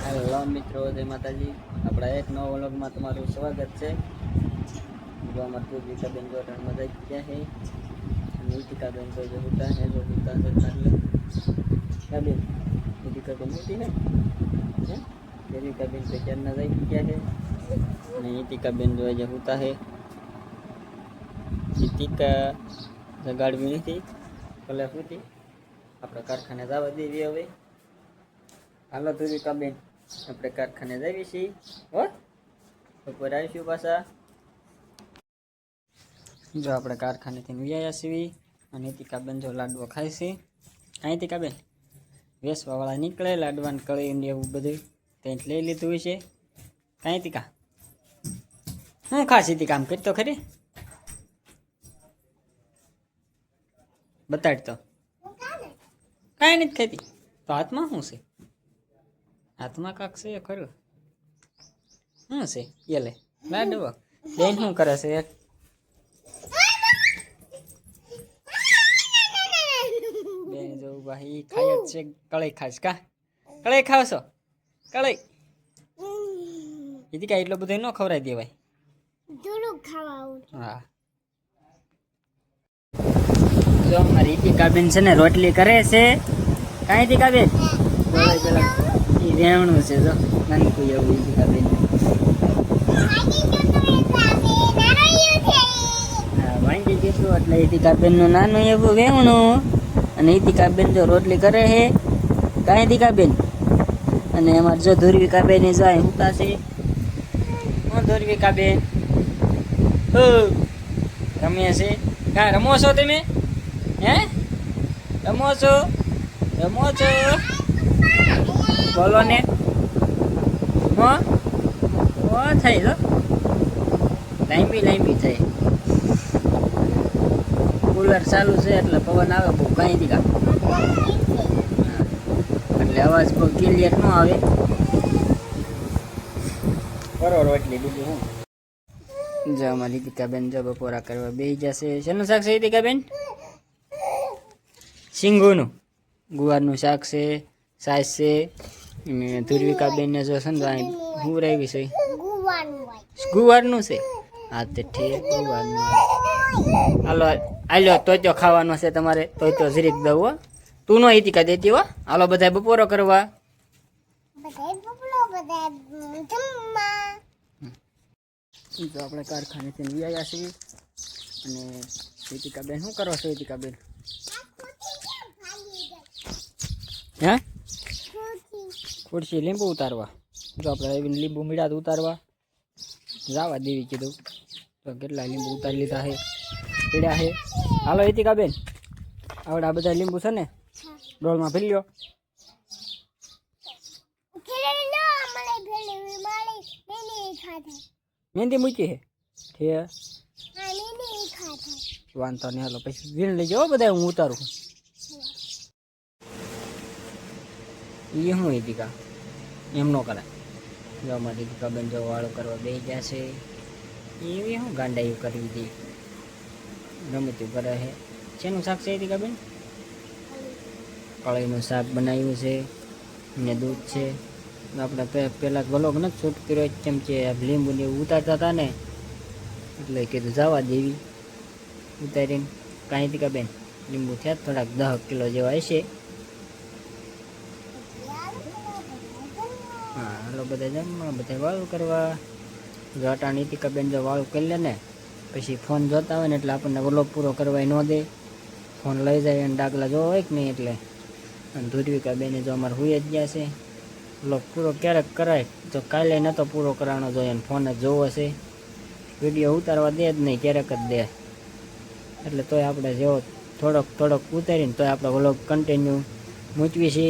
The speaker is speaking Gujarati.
હેલો મિત્રો, જય માતાજી। આપણા એક નવા વ્લોગમાં તમારું સ્વાગત છે। जो हमारे पूर्विका बेन जो मजा क्या है नीतिका बेन को जो होता है जो होता है क्या बेन नीतिका बेन होती है नीतिका बेन पे क्या नजर क्या है नीतिका बेन जो है जो होता है नीतिका गाड़ी में थी कलर होती अपने कारखाने जवा देवी हवे हालो पूर्विका बेन अपने कारखाने जावी छी हो बपोर आवीशुं पाछा जो अपने कारखाने थी व्याया सीवी नीतिका बेन जो लाडवा खाय छे नीतिका बेन वेसवा वाला निकले लाडवा कળી ने एवं बधुं तें लई लीधुं हशे नीतिका हुं खास नीतिका आम करी तो खरी बताड़ तो काई नहीं खाती तो हाथ में शुं छे हाथ में काक छे खरुं शुं छे ये ले लाडवा बेन शुं करे छे भाई खाय छे कळई खास का कळई खाव छो कळई इदी का એટલો બધો ન ખવરાઈ દેવાય થોડું ખાવાવું હા જો મારી ઈતિકા બેન છે ને રોટલી કરે છે કાઈ ઈતિકા બેન બોલે પેલા ઈ રેવણું છે જો નાનકું એવું ઈતિકા બેન વાંગી દીધું એટલે ઈતિકા બેન નું નાનું એવું વેવણું અને ઈતિકા બેન જો રોટલી કરે હે કાઈ ઈતિકા બેન અને અમાર જો ધુરવિકા બેન જાય હુતા છે હું ધુરવિકા બેન ઓ રમે છે કા રમો છો તમે હે રમો છો બોલો ને હો ઓ થઈ જો લાંબી થઈ कूलर चालू है એટલે પવન આવે બહુ કાઈ દીકા એટલે અવાજ બહુ ક્લિયર ન આવે કરો રોટલી બીજું હું જો અમારી દીકા બેન જો બપોરા કરવા બેહી જશે શેનું શાક છે દીકા બેન સિંગોનું ગુવારનું શાક છે સાસ છે અને ધુરવિકા બેન ને જો સંધાઈ હું રાવી છે ગુવારનું છે હા તે ઠીક ગુવારનું હાલો आलो तो खावा से तमारे तो जरीक दो तू नो ईतिका देती हो हालो बधाय बपोरो करवा तो अपने कारखाने से व्याया छीए अने ईतिका बेन शुं करो छो ईतिका बेन हैं खुर्सी લીંબુ उतारवा जो अपने લીંબુ मीडा उतारवा जावा देवी कीधुं तो केटला લીંબુ उतारी लीधा है पीड़ा है हालो ईतिका बेन आवड़ा बधा લીંબુ छे ने डोल में भरी लो मेहंदी मूकी है ठे वांधो नहीं हालो पछी वीण लई जाओ बधा हूँ उतारू ये हूँ ईतिका एम न कराय जो अमारी ईतिका बेन जो वाळो करवा बेही जशे एवी हूँ गांडाई करवी दे गमे ते करे है शेनु शाक छे ईतिका बेन कळईनुं शाक बनाव्युं छे ने दूध छे આપણે પહેલા વ્લોગ નથી શૂટ કર્યો કેમ કે લીંબુ ને ઉતારતા હતા ને એટલે કીધું જવા દેવી ઉતારીને કાંઈ ઈતિકા બેન લીંબુ થયા થોડાક 10 કિલો જેવા હશે હા હાલો બધા જમવા બધા વાળું કરવા જો અટાણ ઈતિકા બેન જો વાળું કરી લે ને પછી ફોન જોતા હોય ને એટલે આપણને વ્લોગ પૂરો કરવાય ન દે ફોન લઈ જાય અને ડાકલા જોવા હોય કે નહીં એટલે અને ધુરવિકા બેને જો અમારે હુઈ જ ગયા છે વ્લોગ પૂરો ક્યારેક કરાય તો કાલે નહોતો પૂરો કરવાનો જોઈએ અને ફોન જ જોવો છે વિડીયો ઉતારવા દે જ નહીં ક્યારેક જ દે એટલે તોય આપણે જેવો થોડોક ઉતારીને તોય આપણે વ્લોગ કન્ટિન્યુ મૂકવી છે